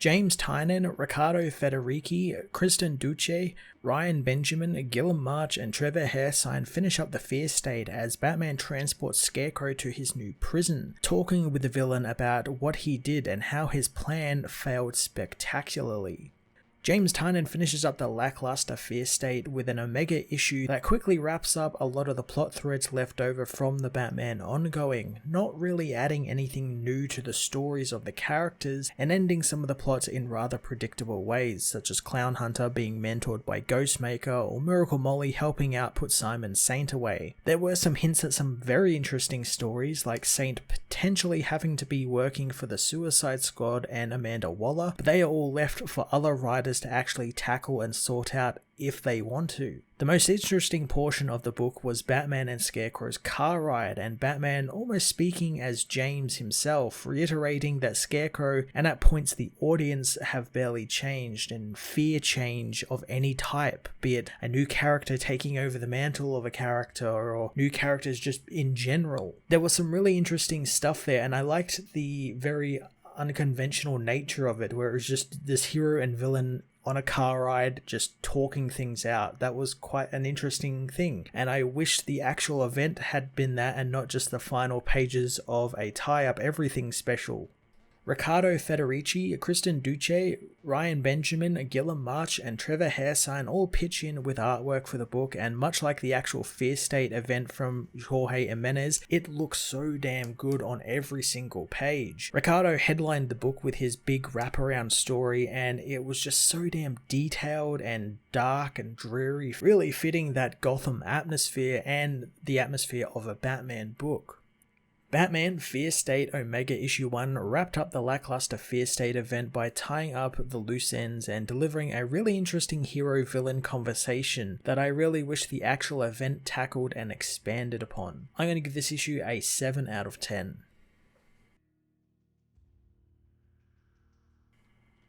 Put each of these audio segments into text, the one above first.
James Tynan, Riccardo Federici, Kristen Duce, Ryan Benjamin, Gilliam March, and Trevor Hairsine finish up the Fear State as Batman transports Scarecrow to his new prison, talking with the villain about what he did and how his plan failed spectacularly. James Tynan finishes up the lackluster Fear State with an Omega issue that quickly wraps up a lot of the plot threads left over from the Batman ongoing, not really adding anything new to the stories of the characters and ending some of the plots in rather predictable ways, such as Clown Hunter being mentored by Ghostmaker or Miracle Molly helping out put Simon Saint away. There were some hints at some very interesting stories, like Saint potentially having to be working for the Suicide Squad and Amanda Waller, but they are all left for other writers to actually tackle and sort out if they want to. The most interesting portion of the book was Batman and Scarecrow's car ride, and Batman almost speaking as James himself, reiterating that Scarecrow and at points the audience have barely changed, and fear change of any type, be it a new character taking over the mantle of a character or new characters just in general. There was some really interesting stuff there, and I liked the very unconventional nature of it, where it was just this hero and villain on a car ride just talking things out. That was quite an interesting thing, and I wish the actual event had been that and not just the final pages of a tie-up everything special. Riccardo Federici, Kristen Duce, Ryan Benjamin, Gilliam March, and Trevor Hairsine all pitch in with artwork for the book, and much like the actual Fear State event from Jorge Jimenez, it looks so damn good on every single page. Riccardo headlined the book with his big wraparound story, and it was just so damn detailed and dark and dreary, really fitting that Gotham atmosphere and the atmosphere of a Batman book. Batman Fear State Omega Issue 1 wrapped up the lackluster Fear State event by tying up the loose ends and delivering a really interesting hero-villain conversation that I really wish the actual event tackled and expanded upon. I'm going to give this issue a 7 out of 10.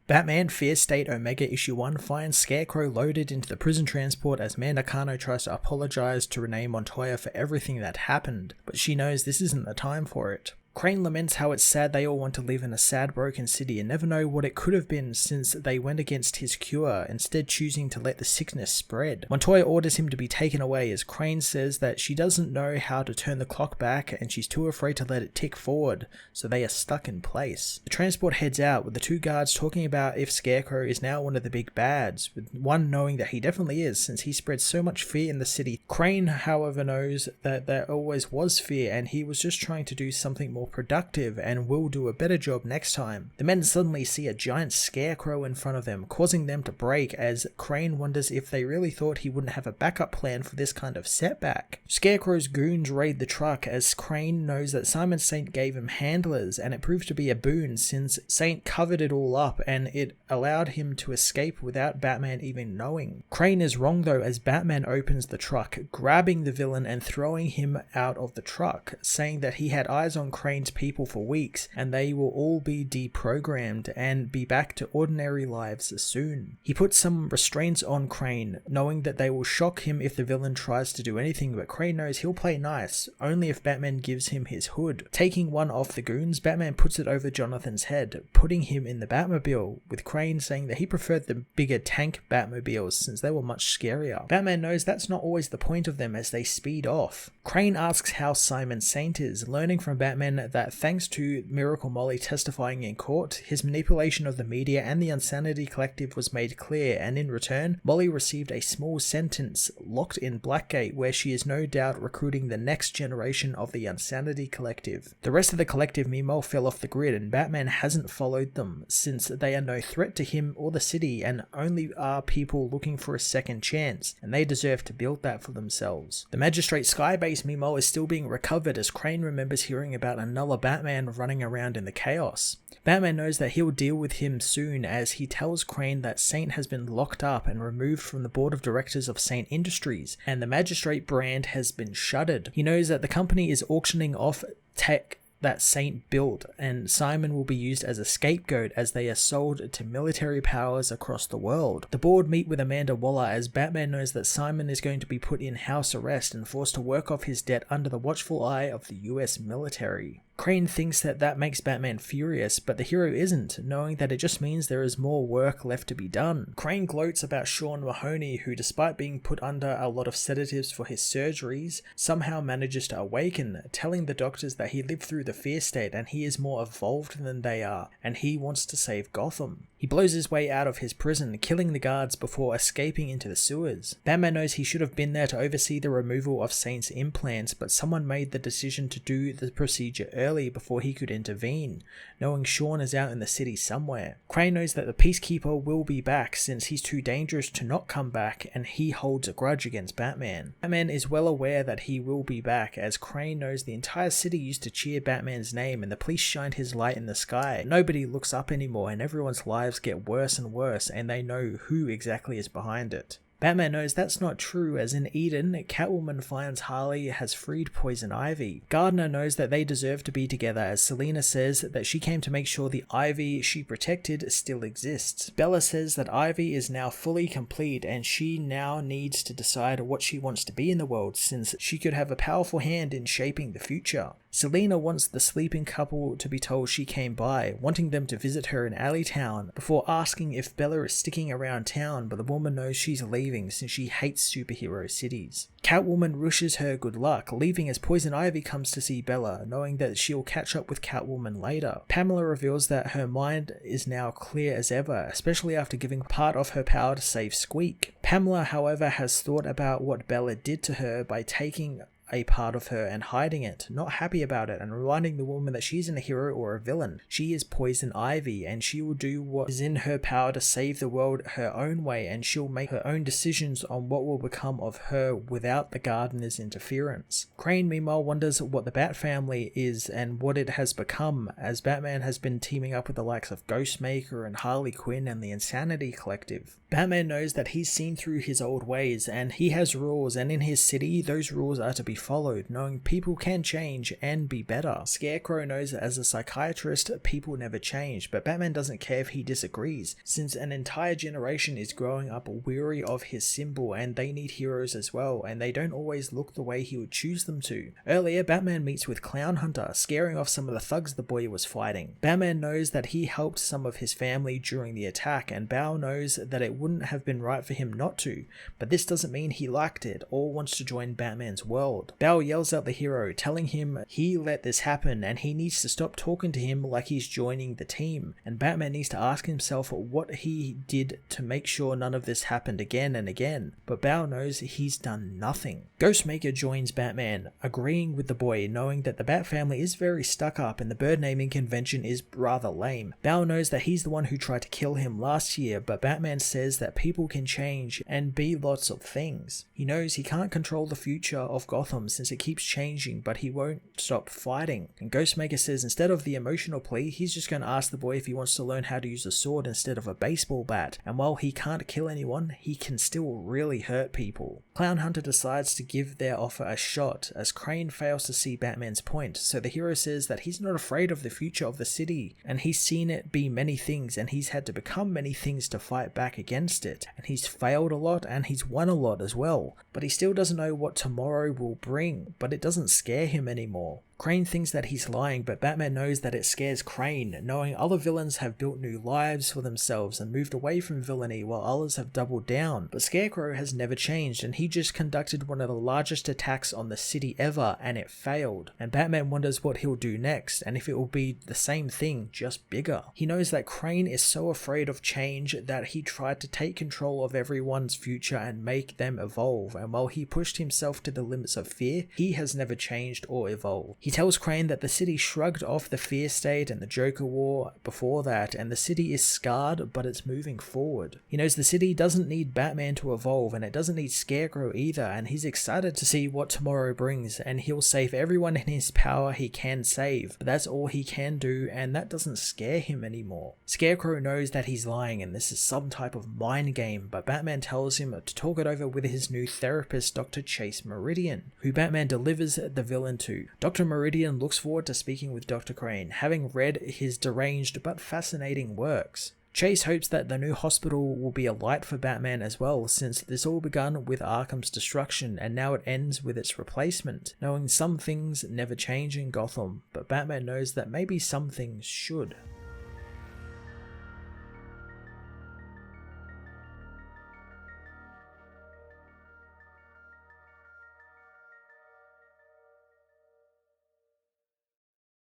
Batman Fear State Omega Issue 1 finds Scarecrow loaded into the prison transport as Mandacano tries to apologize to Renee Montoya for everything that happened, but she knows this isn't the time for it. Crane laments how it's sad they all want to live in a sad, broken city and never know what it could have been since they went against his cure, instead choosing to let the sickness spread. Montoya orders him to be taken away as Crane says that she doesn't know how to turn the clock back and she's too afraid to let it tick forward, so they are stuck in place. The transport heads out with the two guards talking about if Scarecrow is now one of the big bads, with one knowing that he definitely is since he spread so much fear in the city. Crane, however, knows that there always was fear and he was just trying to do something more productive and will do a better job next time. The men suddenly see a giant Scarecrow in front of them, causing them to break as Crane wonders if they really thought he wouldn't have a backup plan for this kind of setback. Scarecrow's goons raid the truck as Crane knows that Simon Saint gave him handlers, and it proved to be a boon since Saint covered it all up and it allowed him to escape without Batman even knowing. Crane is wrong though as Batman opens the truck, grabbing the villain and throwing him out of the truck, saying that he had eyes on Crane's people for weeks and they will all be deprogrammed and be back to ordinary lives soon. He puts some restraints on Crane, knowing that they will shock him if the villain tries to do anything, but Crane knows he'll play nice only if Batman gives him his hood. Taking one off the goons, Batman puts it over Jonathan's head, putting him in the Batmobile, with Crane saying that he preferred the bigger tank Batmobiles since they were much scarier. Batman knows that's not always the point of them as they speed off. Crane asks how Simon Saint is, learning from Batman that thanks to Miracle Molly testifying in court, his manipulation of the media and the Insanity Collective was made clear, and in return, Molly received a small sentence locked in Blackgate where she is no doubt recruiting the next generation of the Insanity Collective. The rest of the collective meanwhile fell off the grid and Batman hasn't followed them since they are no threat to him or the city and only are people looking for a second chance, and they deserve to build that for themselves. The Magistrate Skybase meanwhile is still being recovered as Crane remembers hearing about another Batman running around in the chaos. Batman knows that he'll deal with him soon as he tells Crane that Saint has been locked up and removed from the board of directors of Saint Industries, and the Magistrate brand has been shuttered. He knows that the company is auctioning off tech that Saint built, and Simon will be used as a scapegoat as they are sold to military powers across the world. The board meet with Amanda Waller as Batman knows that Simon is going to be put in house arrest and forced to work off his debt under the watchful eye of the US military. Crane thinks that makes Batman furious, but the hero isn't, knowing that it just means there is more work left to be done. Crane gloats about Sean Mahoney, who despite being put under a lot of sedatives for his surgeries, somehow manages to awaken, telling the doctors that he lived through the fear state and he is more evolved than they are, and he wants to save Gotham. He blows his way out of his prison, killing the guards before escaping into the sewers. Batman knows he should have been there to oversee the removal of Saint's implants, but someone made the decision to do the procedure early before he could intervene, knowing Sean is out in the city somewhere. Crane knows that the Peacekeeper will be back since he's too dangerous to not come back, and he holds a grudge against Batman. Batman is well aware that he will be back, as Crane knows the entire city used to cheer Batman's name and the police shined his light in the sky. Nobody looks up anymore and everyone's lives get worse and worse, and they know who exactly is behind it. Batman knows that's not true, as in Eden, Catwoman finds Harley has freed Poison Ivy. Gardner knows that they deserve to be together, as Selina says that she came to make sure the Ivy she protected still exists. Bella says that Ivy is now fully complete and she now needs to decide what she wants to be in the world, since she could have a powerful hand in shaping the future. Selina wants the sleeping couple to be told she came by, wanting them to visit her in Alleytown, before asking if Bella is sticking around town, but the woman knows she's leaving since she hates superhero cities. Catwoman wishes her good luck, leaving as Poison Ivy comes to see Bella, knowing that she'll catch up with Catwoman later. Pamela reveals that her mind is now clear as ever, especially after giving part of her power to save Squeak. Pamela, however, has thought about what Bella did to her by taking a part of her and hiding it, not happy about it, and reminding the woman that she isn't a hero or a villain. She is Poison Ivy, and she will do what is in her power to save the world her own way, and she'll make her own decisions on what will become of her without the Gardener's interference. Crane meanwhile wonders what the Bat family is and what it has become, as Batman has been teaming up with the likes of Ghostmaker and Harley Quinn and the Insanity Collective. Batman knows that he's seen through his old ways and he has rules, and in his city those rules are to be followed, knowing people can change and be better. Scarecrow knows that as a psychiatrist, people never change, but Batman doesn't care if he disagrees, since an entire generation is growing up weary of his symbol and they need heroes as well, and they don't always look the way he would choose them to. Earlier, Batman meets with Clown Hunter, scaring off some of the thugs the boy was fighting. Batman knows that he helped some of his family during the attack, and Bao knows that it wouldn't have been right for him not to, but this doesn't mean he liked it or wants to join Batman's world. Bao yells at the hero, telling him he let this happen and he needs to stop talking to him like he's joining the team, and Batman needs to ask himself what he did to make sure none of this happened again and again, but Bao knows he's done nothing. Ghostmaker joins Batman, agreeing with the boy, knowing that the Bat family is very stuck up and the bird naming convention is rather lame. Bao knows that he's the one who tried to kill him last year, but Batman says that people can change and be lots of things. He knows he can't control the future of Gotham since it keeps changing, but he won't stop fighting. And Ghostmaker says instead of the emotional plea, he's just going to ask the boy if he wants to learn how to use a sword instead of a baseball bat, and while he can't kill anyone, he can still really hurt people. Clown Hunter decides to give their offer a shot, as Crane fails to see Batman's point, so the hero says that he's not afraid of the future of the city, and he's seen it be many things, and he's had to become many things to fight back against it, and he's failed a lot and he's won a lot as well, but he still doesn't know what tomorrow will bring, but it doesn't scare him anymore. Crane thinks that he's lying, but Batman knows that it scares Crane, knowing other villains have built new lives for themselves and moved away from villainy while others have doubled down. But Scarecrow has never changed, and he just conducted one of the largest attacks on the city ever and it failed. And Batman wonders what he'll do next and if it will be the same thing, just bigger. He knows that Crane is so afraid of change that he tried to take control of everyone's future and make them evolve, and while he pushed himself to the limits of fear, he has never changed or evolved. He tells Crane that the city shrugged off the fear state and the Joker War before that, and the city is scarred, but it's moving forward. He knows the city doesn't need Batman to evolve, and it doesn't need Scarecrow either, and he's excited to see what tomorrow brings, and he'll save everyone in his power he can save, but that's all he can do, and that doesn't scare him anymore. Scarecrow knows that he's lying, and this is some type of mind game, but Batman tells him to talk it over with his new therapist, Dr. Chase Meridian, who Batman delivers the villain to. Dr. Meridian looks forward to speaking with Dr. Crane, having read his deranged but fascinating works. Chase hopes that the new hospital will be a light for Batman as well, since this all begun with Arkham's destruction and now it ends with its replacement, knowing some things never change in Gotham, but Batman knows that maybe some things should.